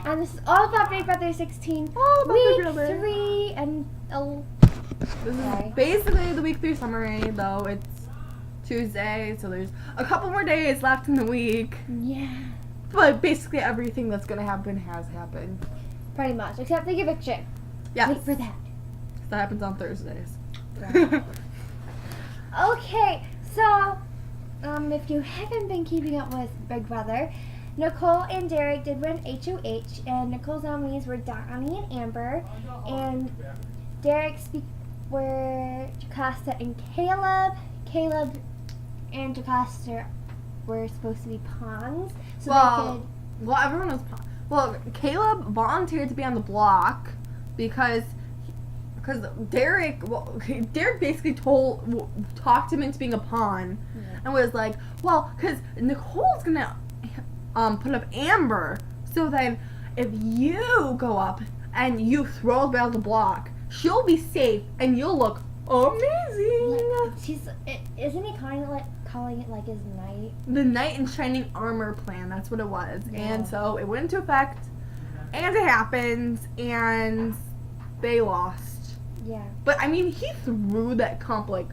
And this is all about Big Brother 16. All about week Big Brother. 3 and This Okay. is basically the week 3 summary, though it's Tuesday, so there's a couple more days left in the week. yeah, But basically everything that's gonna happen has happened. pretty much, except the eviction. Yeah, Wait for that. that happens on Thursdays. Okay, so if you haven't been keeping up with Big Brother, Nicole and Derek did win HOH, and Nicole's nominees were Donnie and Amber, and Derek's were Jocasta and Caleb. Caleb and Jocasta were supposed to be pawns, so Well, everyone was. Well, Caleb volunteered to be on the block because Derek. Well, Derek basically talked him into being a pawn, and was like, well, because Nicole's gonna put up Amber, so then if you go up and you throw the ball the block, she'll be safe and you'll look amazing. Isn't he calling it like his night? The knight in shining armor plan, that's what it was. Yeah. And so it went into effect, and it happened, and they lost. Yeah. But I mean, he threw that comp like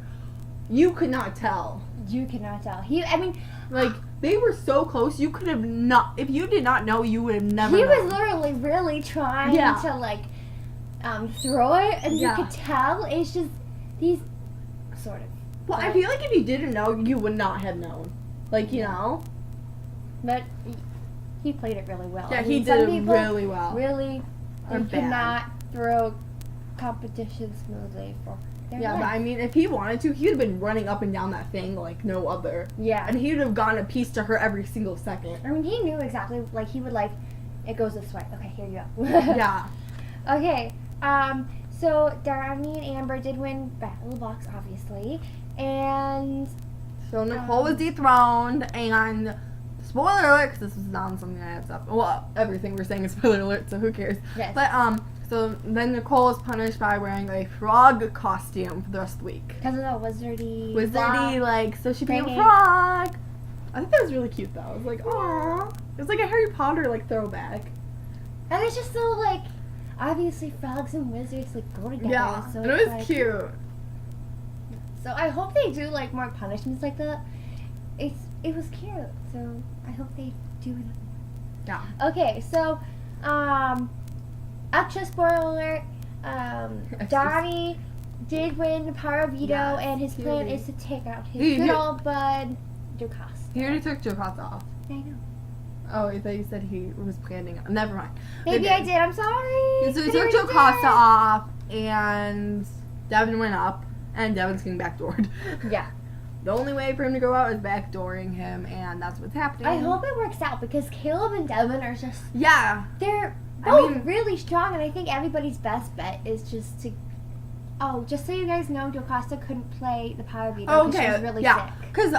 you could not tell. You cannot tell. Like they were so close, you could have not. If you did not know, you would have never. He known. was literally really trying Yeah. to throw it, and Yeah. you could tell. It's just these sort of. Well, I feel like if you didn't know, you would not have known. Like you know. But he played it really well. Yeah, I he mean, some did it people really well. Really, Are they bad. cannot throw competition smoothly for their Yeah, but life. I mean, if he wanted to, he would have been running up and down that thing like no other. Yeah. And he would have gone a piece to her every single second. I mean, he knew exactly. Like he would it goes this way. Okay, here you go. Yeah. Okay, so Donnie and Amber did win Battle of the Box, obviously, and So Nicole was dethroned, and spoiler alert, because this was not something I had up. Well, everything we're saying is spoiler alert, so who cares? yes. But so then Nicole was punished by wearing a frog costume for the rest of the week. Because of the wizardy. Wizardy, like, so she became a Bringing- frog. I think that was really cute, though. I was like, aww. It was like a Harry Potter like throwback. And it's just so obviously frogs and wizards go together. Yeah, So and it's it was cute. So I hope they do more punishments like that. It was cute. So I hope they do it. Yeah. Okay, so extra spoiler alert. Donnie did win Power of Veto, Yes, and his he plan did. is to take out his He good did. old bud, Jocasta. He already took Jocasta off. I know. Oh, I thought you said he was planning. Never mind. Maybe I did. I'm sorry. So he I took already Jocasta did. off, and Devin went up, and Devin's getting backdoored. Yeah. The only way for him to go out is backdooring him, and that's what's happening. I hope it works out because Caleb and Devin are just Yeah. they're I both mean- really strong, and I think everybody's best bet is just to. Oh, just so you guys know, Jocasta couldn't play the Power Veto because Okay. she was really yeah. sick. Because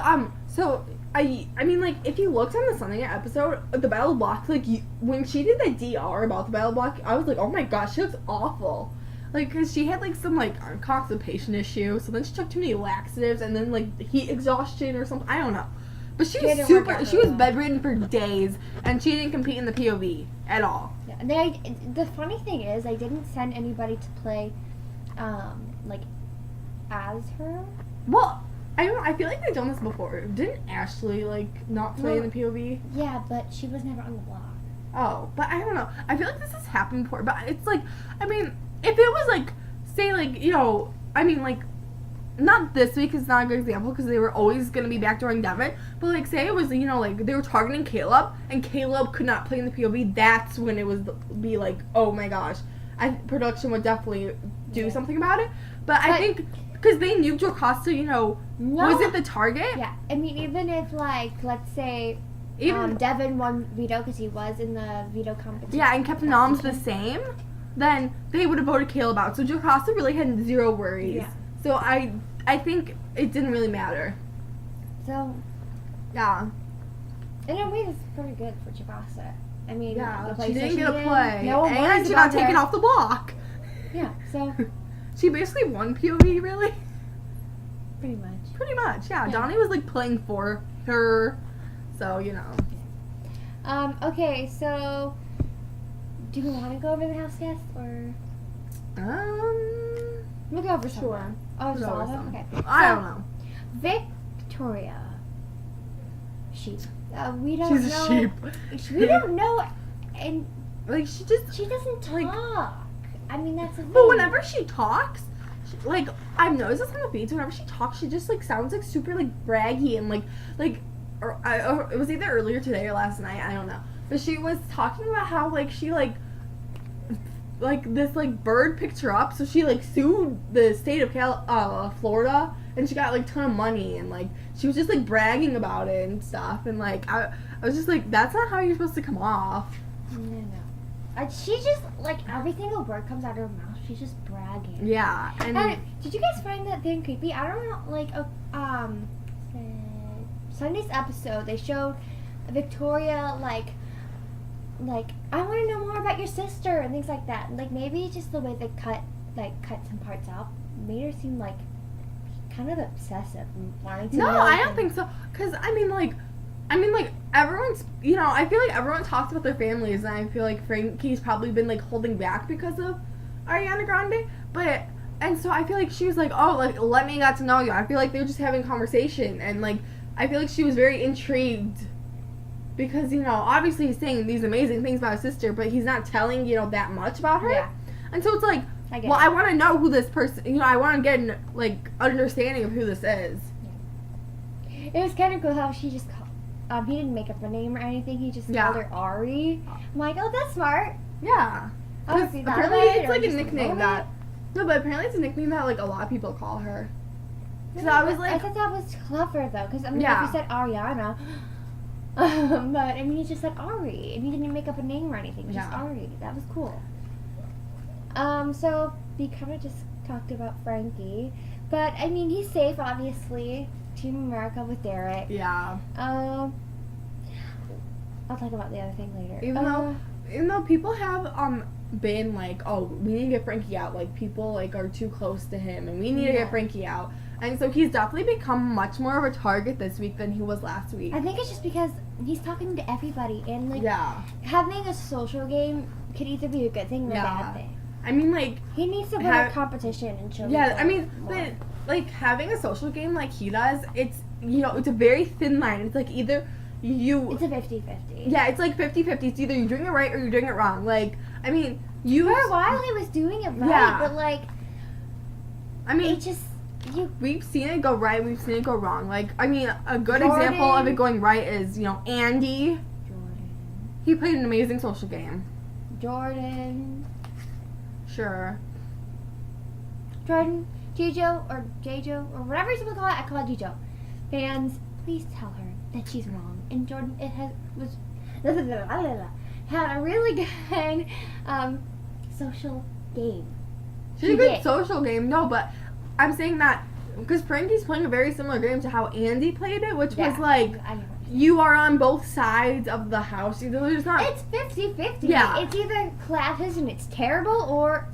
so I mean, like, if you looked on the Sunday Night episode, the Battle Block, like, when she did that DR about the Battle Block, I was like, oh my gosh, she looks awful. Like, because she had, like, some, like, constipation issue, so then she took too many laxatives, and then, like, heat exhaustion or something, I don't know. But she was didn't work out she was very well. bedridden for days, and she didn't compete in the POV at all. Yeah, and the funny thing is, I didn't send anybody to play, as her. Well, I don't know, I feel like they've done this before. Didn't Ashley, like, not play in the POV? Yeah, but she was never on the block. Oh, but I don't know. I feel like this has happened before, but it's like, I mean, if it was like, say, like, you know, I mean, like, not this week is not a good example because they were always going to be backdooring Devin, but like, say it was, you know, like, they were targeting Caleb and Caleb could not play in the POV, that's when it would be like, oh my gosh, production would definitely do something about it. But I think, because they knew Jocasta, you know, was it the target? Yeah, I mean, even if, let's say, Even Devin won veto because he was in the veto competition. yeah, and kept the noms the same, then they would have voted Caleb out. So Jocasta really had zero worries. Yeah. So I think it didn't really matter. So, Yeah. in a way, it's pretty good for Jocasta. I mean, the Yeah. place She that didn't get a play. No one and worries she got about taken her. off the block. Yeah, so, She basically won POV, really. pretty much. Pretty much, yeah. Yeah. Donnie was like playing for her. So, you know. Okay, so do we want to go over the house guests or we'll go over some? Sure. Oh, just Go all over of them. some. Okay. I don't know. Victoria. She. We don't She's know. a sheep. We don't know, and Like she just. she doesn't talk. Like- I mean, that's the thing. But whenever she talks, like I've noticed this on the beats. Whenever she talks, she just like sounds like super like braggy and or it was either earlier today or last night. I don't know. But she was talking about how like she like this like bird picked her up, so she like sued the state of Florida, and she got like a ton of money, and like she was just like bragging about it and stuff, and like I was just like, that's not how you're supposed to come off. No. She just like every single word comes out of her mouth. She's just bragging. Yeah, and Did you guys find that thing creepy? I don't know. Like Sunday's episode, they showed Victoria like I want to know more about your sister and things like that. Like maybe just the way they cut some parts out made her seem like kind of obsessive and wanting to no, know. I don't think so. Cause I mean like everyone's, I feel like everyone talks about their families, and I feel like Frankie's probably been like holding back because of Ariana Grande. And so I feel like she was like, oh, like let me get to know you. I feel like they were just having conversation, and like I feel like she was very intrigued because obviously he's saying these amazing things about his sister, but he's not telling that much about her. Yeah. And so it's like, I want to know who this person. I want to get an understanding of who this is. It was kind of cool how she just called. He didn't make up a name or anything. He just called her Ari. I'm like, oh, that's smart. Yeah. Oh, see, that apparently way, it's or like a just nickname moment? that. No, but apparently it's a nickname that like a lot of people call her. So I was like, I thought that was clever though, because I mean, Yeah. if you said Ariana, but I mean, you just said Ari, and you didn't make up a name or anything. Just Yeah. Ari. That was cool. So we kind of just talked about Frankie, but I mean, he's safe, obviously. Team America with Derek. yeah. I'll talk about the other thing later. Even though people have been like, oh, we need to get Frankie out. Like people like are too close to him, and we need to get Frankie out. And so he's definitely become much more of a target this week than he was last week. I think it's just because he's talking to everybody, and like having a social game could either be a good thing or a bad thing. I mean, like He needs to better competition and show. Yeah, I mean, more. but like having a social game like he does, it's it's a very thin line. It's like either you. It's a 50-50. Yeah, it's like 50-50. It's either you're doing it right or you're doing it wrong. Like, I mean, For a while he was doing it right, Yeah. but like, I mean, it just we've seen it go right. We've seen it go wrong. Like, I mean, a good Jordan. example of it going right is Andy. Jordan. He played an amazing social game. Jordan. Sure. Jordan. Jijo or Jejo or whatever you're supposed to call it. I call it Jijo. Fans, please tell her that she's wrong. And Jordan, had a really good social game. She's a good social game. No, but I'm saying that because Frankie's playing a very similar game to how Andy played it, which was like you are on both sides of the house. There's not. It's 50-50. Yeah. It's either classes and it's terrible, or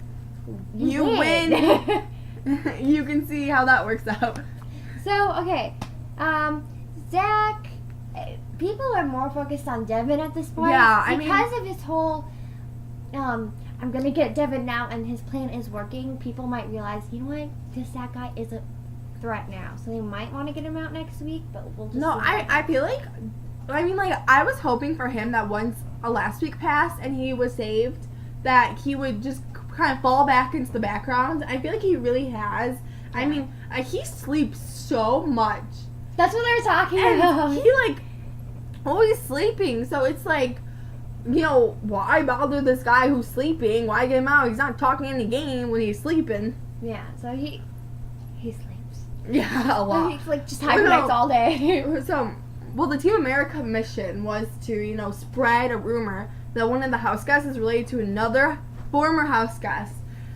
you win. You can see how that works out. So, okay. Zach, people are more focused on Devin at this point. Yeah, I because of his whole, I'm going to get Devin now, and his plan is working, people might realize, you know what, this Zach guy is a threat now. So they might want to get him out next week, but we'll just No, see I feel like, I was hoping for him that once a last week passed and he was saved, that he would just kind of fall back into the background. I feel like he really has. Yeah. I mean, he sleeps so much. That's what they're talking and about. He always sleeping. So it's like, why bother this guy who's sleeping? Why get him out? He's not talking in the game when he's sleeping. Yeah, so he sleeps. Yeah, a lot. He's like just hibernates all day. So, the Team America mission was to, spread a rumor that one of the house guests is related to another former house guest.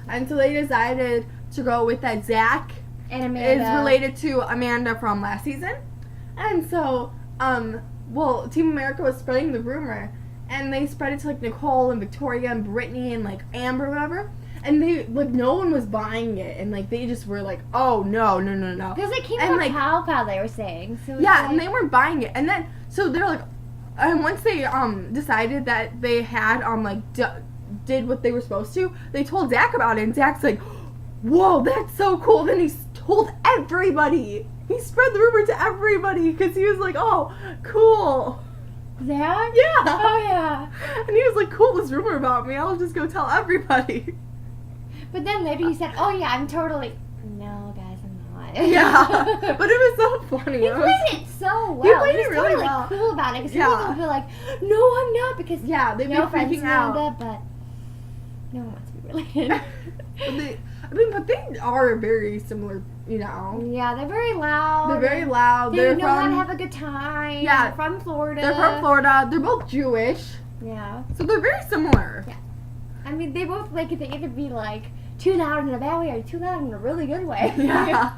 And so they decided to go with that Zach and Amanda is related to Amanda from last season. And so, Team America was spreading the rumor, and they spread it to Nicole and Victoria and Brittany and Amber or whatever. And they no one was buying it, and they just were like, oh no. Because it came from Pow they were saying. So yeah, and they weren't buying it. And then so they're like, and once they decided that they had did what they were supposed to, they told Zach about it, and Zach's like, whoa, that's so cool. Then he told everybody. He spread the rumor to everybody because he was like, oh, cool. Zach? Yeah. Oh, yeah. And he was like, cool, this rumor about me. I'll just go tell everybody. But then later he said, oh, yeah, I'm totally... No, guys, I'm not. Yeah. But it was so funny. He It was- played it so well. He played it He's really totally well. cool about it. Because Yeah. some people feel like, no, I'm not. Because, Yeah, they'd be no offense, freaking out. Amanda, but no one wants to be related. But they are very similar, you know. Yeah, they're very loud. They're very loud. They They're know how to from have a good time. Yeah. They're from Florida. they're from Florida. They're both Jewish, Yeah. so they're very similar. Yeah. I mean, they both like they either be like too loud in a bad way or too loud in a really good way. Yeah.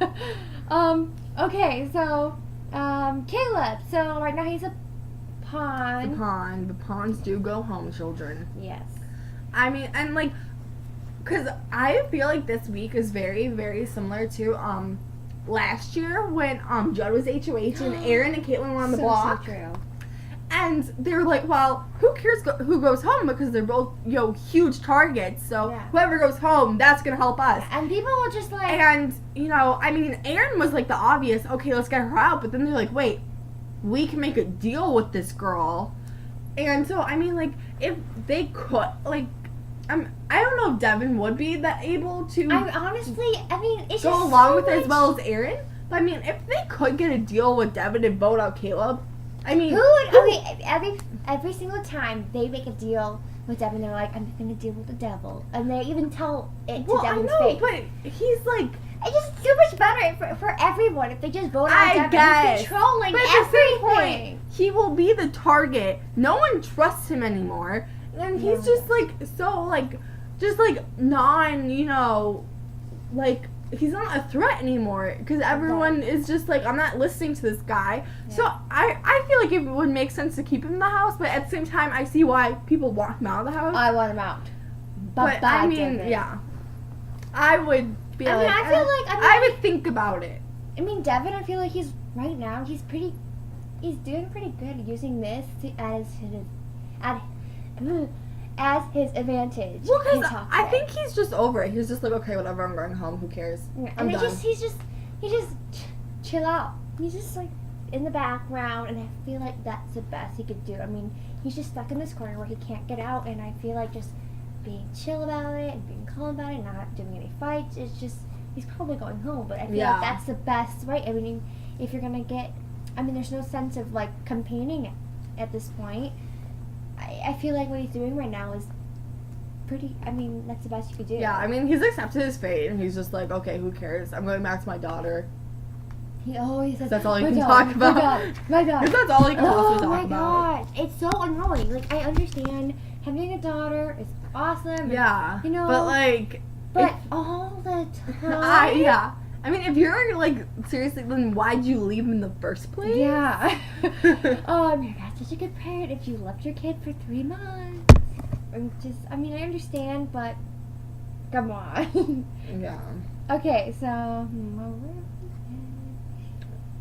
Okay, so Caleb. So right now he's a pawn. The pawns do go home, children. Yes. I mean, and like, cause I feel like this week is very, very similar to last year when Judd was HOH and Aaron and Caitlin were on the block. So true. And they were like, well, who cares who goes home because they're both, huge targets. So Yeah. whoever goes home, that's going to help us. And people will just like. And, I mean, Aaron was like the obvious, okay, let's get her out. But then they're like, wait, we can make a deal with this girl. And so, I mean, like, if they could, like, I don't know if Devin would be that able to I mean, it's go just along so with it as much- well as Aaron. But, I mean, if they could get a deal with Devin and vote out Caleb, I mean, Who would? Okay, every single time they make a deal with Devin, they're like, "I'm gonna deal with the devil," and they even tell it to well, I Devin's know, face. but he's like, It's just so much better for everyone if they just vote out I Devin. guess. He's controlling But at the same everything. point, he will be the target. No one trusts him anymore. And he's Yeah. just like, so like, just like non, like, he's not a threat anymore. Because everyone is just like, I'm not listening to this guy. Yeah. So I feel like it would make sense to keep him in the house. But at the same time, I see why people want him out of the house. I want him out. but I mean, Devin. yeah. I would be I mean, like, I feel like I would think about it. I mean, Devin. I feel like he's right now. He's doing pretty good using this as his advantage. Well, He because talks I it. think he's just over it. He's just like, okay, whatever, I'm going home. Who cares? Yeah, I'm and done. he just chill out. He's just like in the background, and I feel like that's the best he could do. I mean, he's just stuck in this corner where he can't get out, and I feel like just being chill about it and being calm about it, not doing any fights. It's just he's probably going home, but I feel Yeah. like that's the best, right? I mean, if you're gonna get, I mean, there's no sense of like campaigning at this point. I feel like what he's doing right now is pretty. I mean, that's the best you could do. Yeah, I mean, he's accepted his fate, and he's just like, okay, who cares? I'm going back to my daughter. He always says, That's all he "My can God, talk about." My God, my God. Because that's all he can possibly Oh talk my about. gosh, it's so annoying. Like, I understand having a daughter is awesome. and- Yeah, You know, but like, but if- all the time. yeah. I mean, if you're like seriously, then why'd you leave him in the first place? Yeah. You're not such a good parent if you left your kid for 3 months. And just, I mean, I understand, but come on. Yeah. Okay, so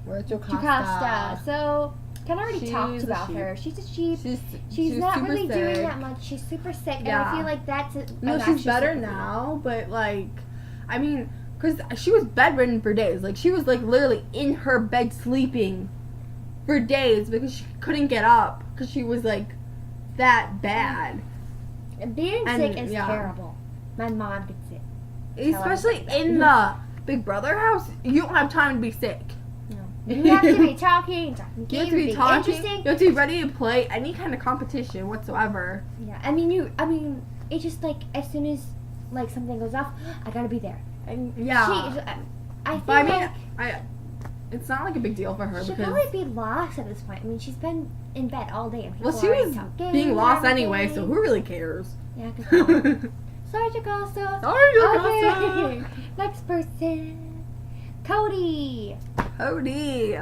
Where's Jocasta? Jocasta. So, kind of already She's talked a about sheep. her. She's a sheep. She's She's not super really doing sick. that much. She's super sick, and Yeah. I feel like that's No, an she's actual better sickness. now, but like, I mean, because she was bedridden for days. Like, she was like literally in her bed sleeping for days because she couldn't get up because she was like that bad. And being And, sick is yeah. terrible. My mom gets sick. Especially everybody in the Big Brother house, you don't have time to be sick. You have to be talking You games, have to be being talking. interesting. You have to be ready to play any kind of competition whatsoever. Yeah, I mean, it's just like as soon as like something goes off, I gotta be there. And Yeah. I feel But I mean, like it's not like a big deal for her she'd because probably be lost at this point. I mean, she's been in bed all day. And people well, she are was talking being and lost anyway, so everything. who really cares? Yeah, 'cause sorry, Jocasta. Sorry, Jocasta. Okay. Next person, Cody. Cody.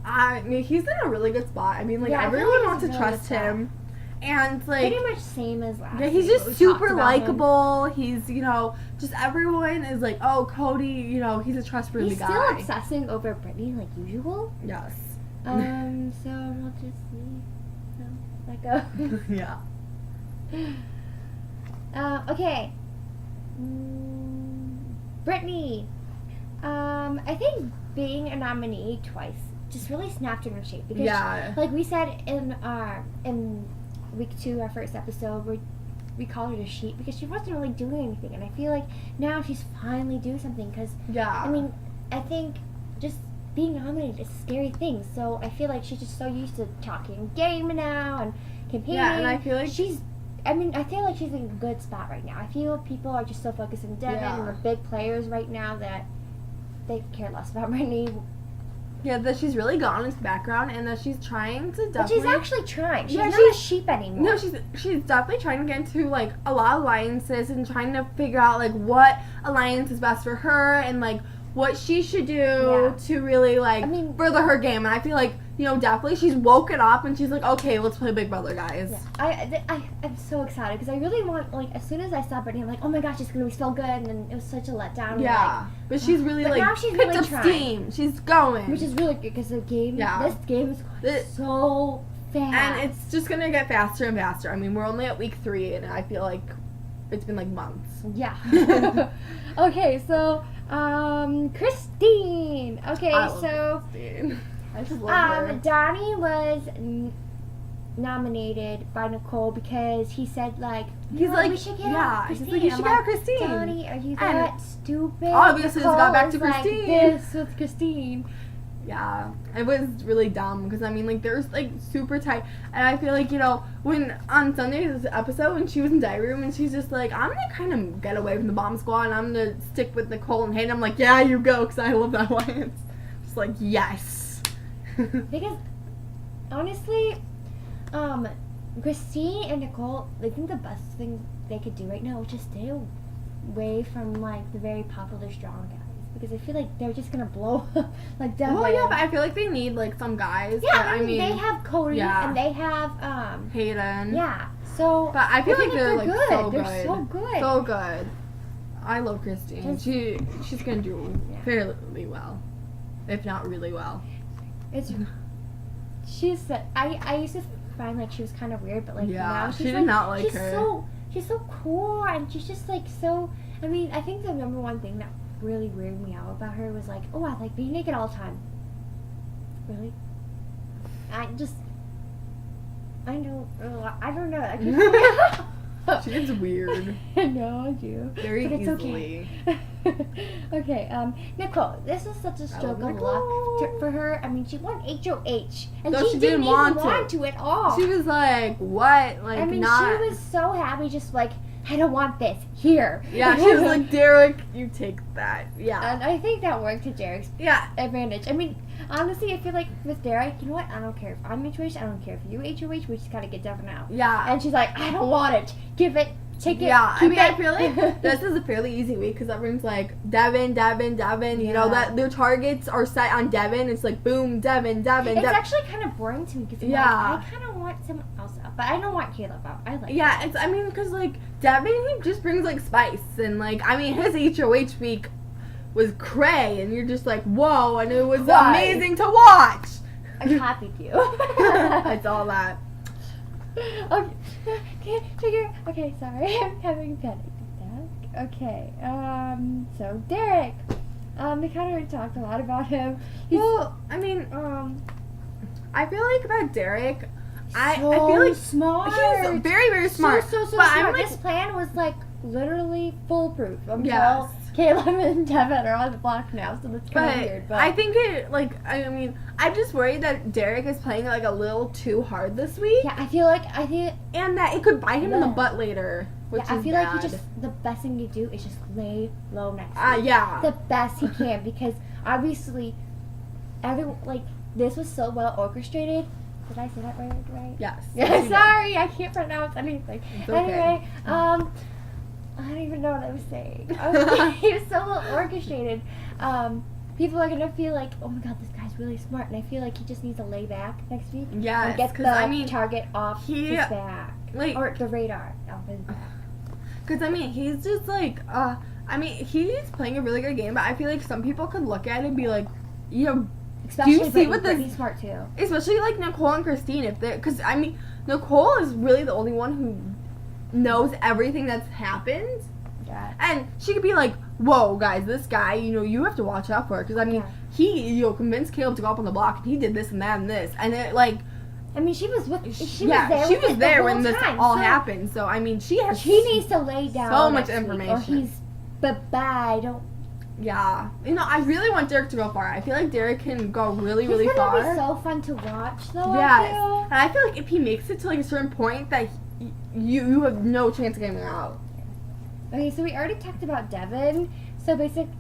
I mean, he's in a really good spot. I mean, like, Yeah, I feel everyone like wants to he's in a really trust good spot. him. And, like, Pretty much same as last. yeah, he's week, just what we super talked about him. likable. He's, just everyone is like, oh, Cody, he's a trustworthy He's guy. still obsessing over Brittany like usual. Yes. So we'll just see how that goes. Yeah. Okay. Brittany. I think being a nominee twice just really snapped her in shape because, Yeah. like we said in week 2, our first episode, we called her the sheep because she wasn't really doing anything, and I feel like now she's finally doing something. Because Yeah. I mean, I think just being nominated is a scary thing. So I feel like she's just so used to talking game now and campaigning. Yeah, and I feel like I feel like she's in a good spot right now. I feel people are just so focused on Devin and the big players right now that they care less about Brittany. Yeah, that she's really gone into the background and that she's trying to definitely. But she's actually trying. She's Yeah, not a sheep anymore. No, she's definitely trying to get into like a lot of alliances and trying to figure out like what alliance is best for her and like what she should do to really like further her game. And I feel like, you know, definitely she's woken up and she's like, okay, let's play Big Brother, guys. Yeah. I'm so excited because I really want, like, as soon as I saw Brittany, I'm like, oh my gosh, it's gonna be so good, and then it was such a letdown. Yeah, but she's really but like now she's picked really up trying. steam. She's going, Which is really good because this game is going so fast, and it's just gonna get faster and faster. I mean, we're only at week 3, and I feel like it's been like months. Yeah. Okay, so Christine. Okay, I love so Christine. I just love her. Donnie was nominated by Nicole because he said like, he's like, we should get yeah, Christine. he's like, you should get Christine. Donnie, are you that stupid? Obviously, Nicole it's got back to was like Christine. this with Christine. Yeah, it was really dumb because I mean, like, there's like super tight, and I feel like, you know, when on Sunday's episode when she was in diary room and she's just like, I'm gonna kind of get away from the bomb squad and I'm gonna stick with Nicole and Hayden. I'm like, yeah, you go, because I love that alliance. Just like, yes. Because honestly, Christine and Nicole, I think the best thing they could do right now is just stay away from like the very popular strong guys. Because I feel like they're just gonna blow up like Devin. Well, yeah, but I feel like they need like some guys. Yeah, but, I mean, they have Cody and they have Hayden. Yeah, so but I feel like they're like good. so They're good. so good. So good. I love Christine. She's gonna do fairly well, if not really well. I used to find like she was kind of weird, but like now she's she did not like she's her. She's so cool, and she's just like so. I mean, I think the number one thing that really weirded me out about her was like, oh, I like being naked all the time. Really? I don't know. She gets weird. No, I do. Very but it's easily. Okay. Okay, Nicole, this is such a stroke of luck for her. I mean, she won HOH, and no, she didn't even want to at all. She was like, what? Like, I mean, not... she was so happy, just like, I don't want this. Here. Yeah, she was like, Derek, you take that. Yeah. And I think that worked to Derek's advantage. I mean, honestly, I feel like with Derek, you know what? I don't care if I'm HOH. I don't care if you HOH. We just gotta get Devin out. Yeah. And she's like, I don't want it. Give it. Take it. Yeah, I mean, it. I feel like this is a fairly easy week because everyone's like, Devin. You know, that their targets are set on Devin. It's like, boom, Devin. It's actually kind of boring to me because like, I kind of want someone else out. But I don't want Caleb out. I like it's, I mean, because, like, Devin, he just brings, like, spice. And, like, I mean, his HOH week was cray. And you're just like, whoa. And it was amazing to watch. I copied you. It's all that. Okay, sorry. I'm having a panic attack. Okay, so Derek. We kind of already talked a lot about him. I mean, I feel like about Derek, I feel like smart. He's very, very smart. So but smart. I'm like, this plan was like literally foolproof until Caleb and Devin are on the block now, so that's kind of weird. But I think it, like, I mean, I'm just worried that Derek is playing like a little too hard this week. Yeah, I feel and that it could bite him in the butt later. Which is I feel bad. like the best thing to do is just lay low next week. Yeah. The best he can, because obviously, this was so well orchestrated. Did I say that right? Yes. Sorry, I can't pronounce anything. It's okay. Anyway, I don't even know what I was saying. He was so well orchestrated. People are gonna feel like, oh my god, this guy's really smart, and I feel like he just needs to lay back next week. Yes, and get the target off his back, or the radar off his back. Because I mean, he's just like, he's playing a really good game, but I feel like some people could look at it and be like, you know, especially do you see what this? Brittany's smart too. Especially like Nicole and Christine, because I mean, Nicole is really the only one who knows everything that's happened. Yeah. And she could be like, whoa, guys, this guy, you have to watch out for. Because, I mean, he, convinced Caleb to go up on the block, and he did this and that and this. And it, like... I mean, she was there when this all happened. So, I mean, she needs to lay down so much information. Or he's... Bye-bye. Don't... Yeah. I really want Derek to go far. I feel like Derek can go really, really far. He's gonna be so fun to watch, though, Yes. And I feel like if he makes it to, like, a certain point that you have no chance of getting out. Okay, so we already talked about Devin. So basically,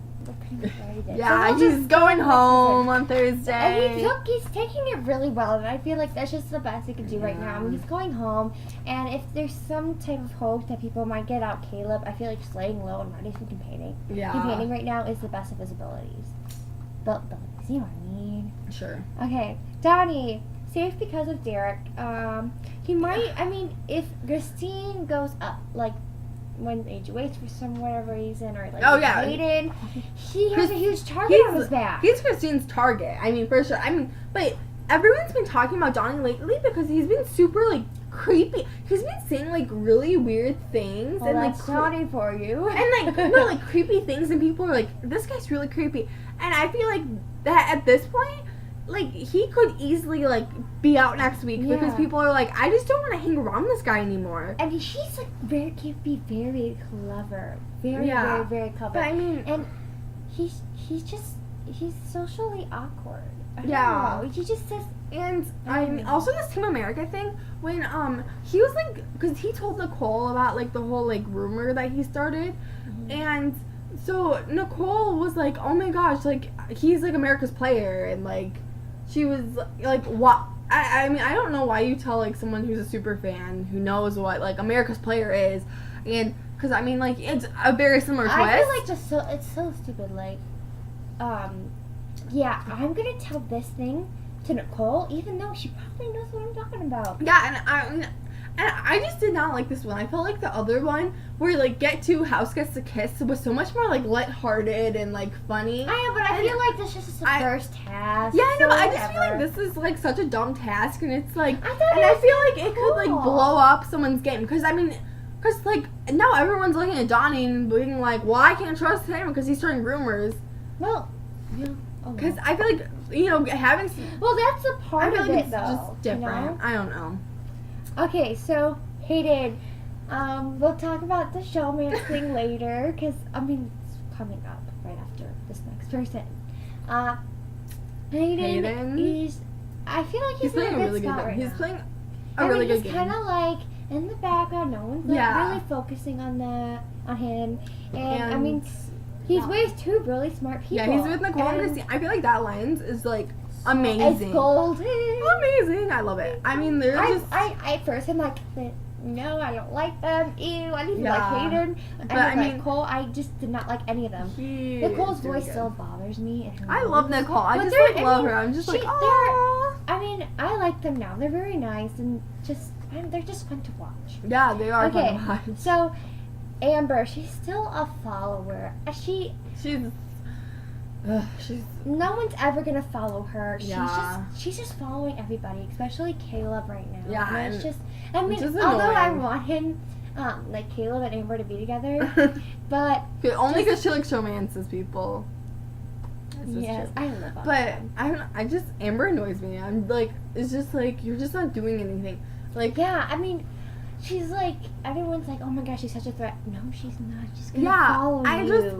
yeah, he's going home on Thursday. And he's taking it really well, and I feel like that's just the best he can do right now. I mean, he's going home, and if there's some type of hope that people might get out Caleb, I feel like just laying low and not even campaigning. Yeah. Campaigning right now is the best of his abilities. But you know what I mean? Sure. Okay, Donnie, safe because of Derek. He might. I mean, if Christine goes up, like, when AJ waits for some whatever reason, or like Hayden, he has a huge target on his back. He's Christine's target. I mean, for sure. I mean, but everyone's been talking about Donnie lately because he's been super like creepy. He's been saying like really weird things and that's Donnie for you. And like no, like creepy things, and people are like, this guy's really creepy. And I feel like that at this point, like, he could easily, like, be out next week because people are like, I just don't want to hang around this guy anymore. And he's, like, can be very clever. Very, very, very clever. But, I mean... And he's socially awkward. I don't know. He just says... And, I mean, also this Team America thing, when, he was, like... Because he told Nicole about, like, the whole, like, rumor that he started. Mm-hmm. And... So, Nicole was like, oh my gosh, like, he's, like, America's player, and, like... She was like, what? I mean, I don't know why you tell, like, someone who's a super fan who knows what, like, America's player is. And, because, I mean, like, it's a very similar twist. I feel like it's so stupid. Like, yeah, I'm going to tell this thing to Nicole, even though she probably knows what I'm talking about. Yeah, and I just did not like this one. I felt like the other one, where, like, house gets to kiss, was so much more, like, lighthearted and, like, funny. I know, but I feel like this is the first task. Yeah, I know, but I just feel like this is, like, such a dumb task, and it's, like, I feel like it could, like, blow up someone's game. Because, I mean, like, now everyone's looking at Donnie and being like, well, I can't trust him because he's starting rumors. Well, yeah. Because I feel like, having... Well, that's a part of it, though. It's just different. I don't know. Okay, so, Hayden, we'll talk about the showman thing later, because, I mean, it's coming up right after this next person. Hayden is, I feel like he's playing a really good game right now. He's playing a really good game. He's kind of, like, in the background, no one's, like, really focusing on him, and I mean, he's with two really smart people. Yeah, he's with Nicole and Christine. I feel like that lens is, like, amazing. It's golden. Amazing. I love it. I mean, I first am like, no, I don't like them. Ew, I didn't like Hayden. I mean, Nicole, I just did not like any of them. Nicole's voice still bothers me. I love Nicole. I just like, love her. I'm just like, oh. I mean, I like them now. They're very nice and they're just fun to watch. Yeah, they are fun to watch. So, Amber, she's still a follower. She's no one's ever gonna follow her. She's just following everybody, especially Caleb right now. Yeah, and it's just. I mean, although I want him, like Caleb and Amber to be together, but only because she likes romances people. Yes, I love that. But Amber annoys me. I'm like, it's just like you're just not doing anything. Like I mean. She's like, everyone's like, oh my gosh, she's such a threat. No, she's not. She's gonna follow you.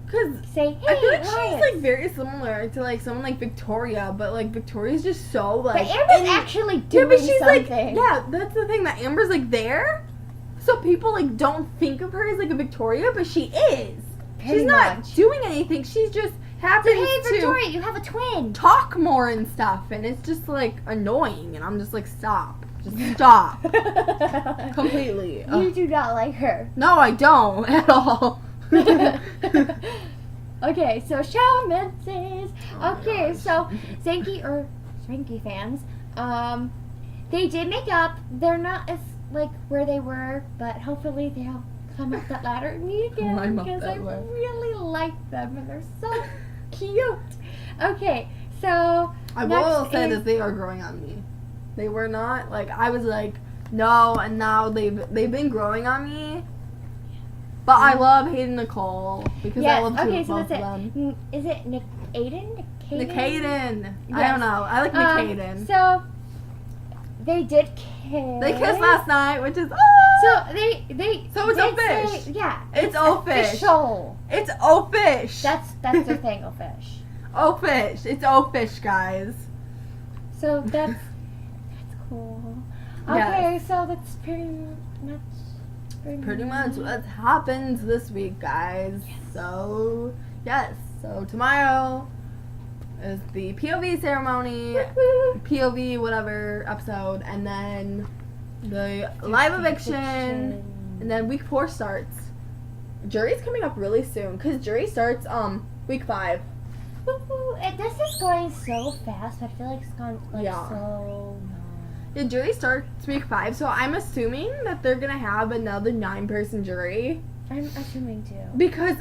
Because say, hey, I feel like she's like very similar to like someone like Victoria, but like Victoria's just so like. But Amber's actually doing something. Like, that's the thing, that Amber's like there, so people like don't think of her as like a Victoria, but she is. She's not doing anything. She's just happens to. Hey, Victoria, you have a twin. Talk more and stuff, and it's just like annoying, and I'm just like, stop. Just stop. Completely. You do not like her. No, I don't at all. Okay, so showmances. Okay, so Swanky fans, they did make up. They're not as like where they were, but hopefully they'll come up that ladder and meet again because I really like them and they're so cute. Okay, so I will say that they are growing on me. They were not, like, I was like, No, and now they've been growing on me. But I love Hayden Nicole because I love okay, so both that's of it. them. Is it Nick Aiden? Nicaiden. I Yes. don't know. I like Nicaiden. So they did kiss. They kissed last night, which is So they. So it's did O-fish. say- yeah. It's O-fish. Official. It's O-fish. That's their thing, O-fish. O-fish. It's O-fish, guys. So that's cool. Yes. Okay, so that's Pretty much what happens this week, guys. So yes. So tomorrow is the POV ceremony, POV whatever episode, and then the live eviction, and then week 4 starts. Jury's coming up really soon because jury starts week 5. This is going so fast, but I feel like it's gone so long. The jury starts week 5, so I'm assuming that they're gonna have another 9-person jury. I'm assuming too. Because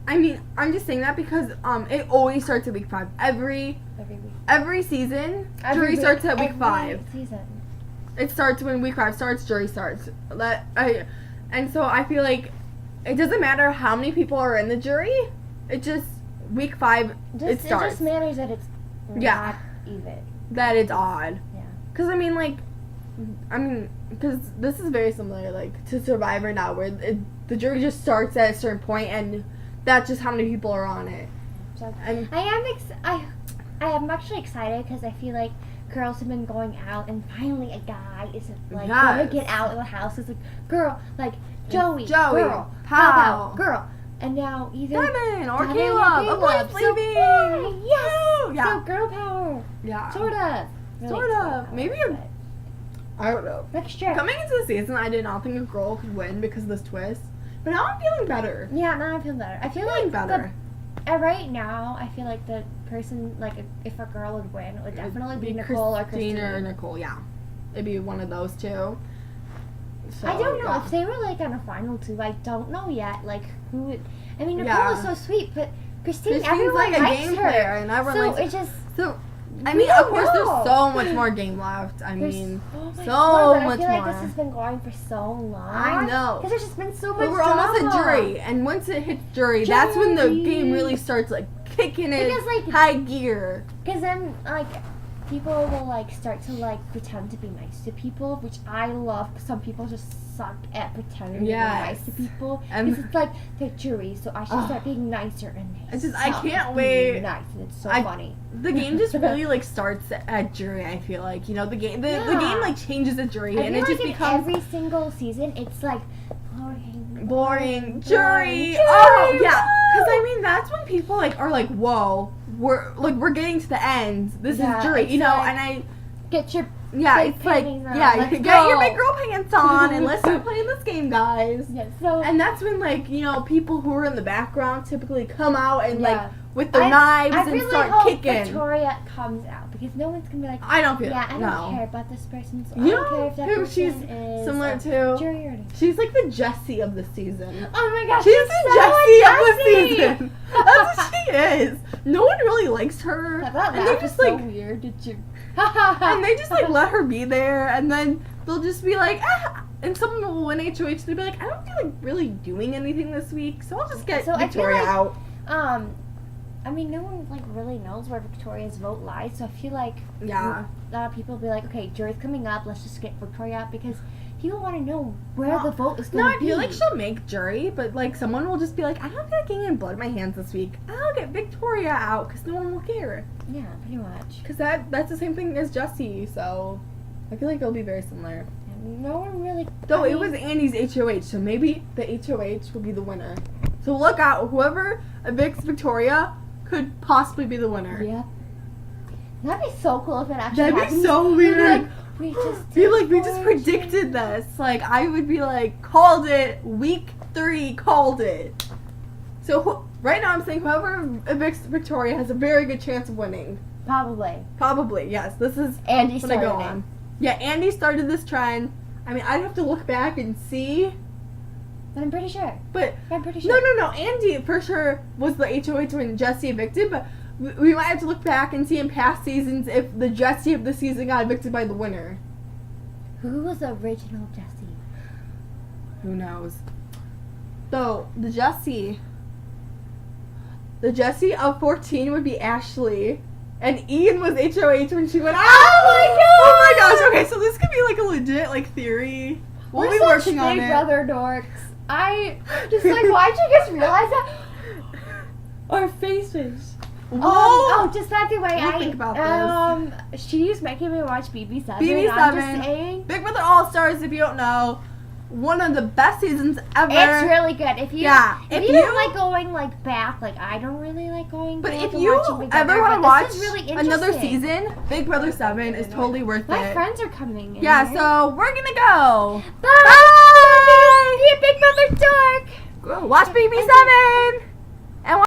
I'm just saying that because it always starts at week 5. Every season, jury starts at week 5. Season. It starts when week 5 starts, jury starts. And so I feel like it doesn't matter how many people are in the jury. It just week 5 it starts. It just matters that it's not even. That it's odd. Yeah. Because because this is very similar to Survivor now, where the jury just starts at a certain point, and that's just how many people are on it. So And I am actually excited because I feel like girls have been going out, and finally a guy is going to get out of the house. It's like girl, like Joey, girl, Pow, girl, and now either Devin or Devin Caleb. or A boy's Caleb. So, leaving. yes. Woo! Yeah. So girl power. Yeah. Sort of. Really Sort of. power, Maybe but I don't know. next year. Coming into the season, I did not think a girl could win because of this twist. But now I'm feeling better. Yeah, now I feel better. I feel Feeling like better. right now, I feel like the person, like, if a girl would win, it would definitely be Nicole or Christine. or Nicole, yeah. It'd be one of those two. So, I don't know yeah. if they were like on a final 2. I don't know yet. Like who? Would, I mean, Nicole Yeah. is so sweet, but Christine's Everyone's everyone like a likes game her. player, and everyone So likes it just. So, I We mean, don't of course, know. there's so much more game left. I There's mean, much so more, but much I feel more. like this has been going for so long. I know. Because there's just been so much But we're almost at drama. jury, and once it hits jury, that's when the game really starts kicking in Because, like, high gear. Because then, people will, start to, pretend to be nice to people, which I love, 'cause some people just suck at pretending to be nice to people. And- Because it's like, the jury, so I should start being nicer and nicer. It's just, I can't wait. Nice, and it's so I- funny. The game just really starts at jury. I feel like the game the game changes at jury, I and feel it just like in becomes every single season, it's boring jury. Oh yeah, because I mean that's when people are like, whoa, we're getting to the end. This is jury, it's and like, I get your it's panties on, you let's get your go. big girl pants on and let's start playing this game, guys. so And that's when people who are in the background typically come out and with their I knives and really start hope kicking. Victoria comes out because no one's gonna be like, I don't feel I don't no. care about this person. So You I don't care know if that who person she's is similar a to? jury or not. She's like the Jessie of the season. Oh my gosh, She's she's the so Jessie of the Jessie! season. That's what she is. No one really likes her. That And they laugh is just so weird. Did you? and they just let her be there, and then they'll just be like, and someone will win HOH. They'll be like, I don't feel like really doing anything this week, so I'll just get So I feel Victoria like- out. I mean, no one really knows where Victoria's vote lies, so I feel like Yeah. a lot of people will be like, okay, jury's coming up, let's just get Victoria out because people want to know where the vote is No, going I to be. feel like she'll make jury, but someone will just be like, I don't feel like getting in blood in my hands this week. I'll get Victoria out because no one will care. Yeah, pretty much. Because that's the same thing as Jessie, so I feel like it'll be very similar. No one really. Though I it mean, was Andy's HOH, so maybe the HOH will be the winner. So look out, whoever evicts Victoria could possibly be the winner. Yeah. That'd be so cool if it actually That'd be happens. so We'd be weird. like, we just Be like, we did just fortune. predicted this. I would be like, called it, week 3, called it. So right now I'm saying whoever evicts Victoria has a very good chance of winning. Probably. Probably, yes. This is Andy when I started go it. on. Yeah, Andy started this trend. I mean, I'd have to look back and see, But I'm pretty sure. but I'm pretty sure. no. Andy for sure was the HOH when Jessie evicted, but we might have to look back and see in past seasons if the Jessie of the season got evicted by the winner. Who was the original Jesse? Who knows? So, the Jessie of 14 would be Ashley. And Ian was HOH when she went out. Oh my gosh. Okay, so this could be like a legit like theory. We'll be We're such working on Big it. Brother dorks. I just like, why'd you guys realize that? Our faces. Oh, just by the way, What do you think about she's making me watch BB7. BB7. I'm just saying. Big Brother All Stars, if you don't know, one of the best seasons ever. It's really good. If you if you you- don't like going like back, like I don't really like going But back if and you watching Big ever Brother, want to but watch this is really another interesting. season, Big Brother 7 is totally worth My it. friends are coming in. Yeah, here. so we're gonna go. Bye! Be a Big Brother dork! Watch BB7!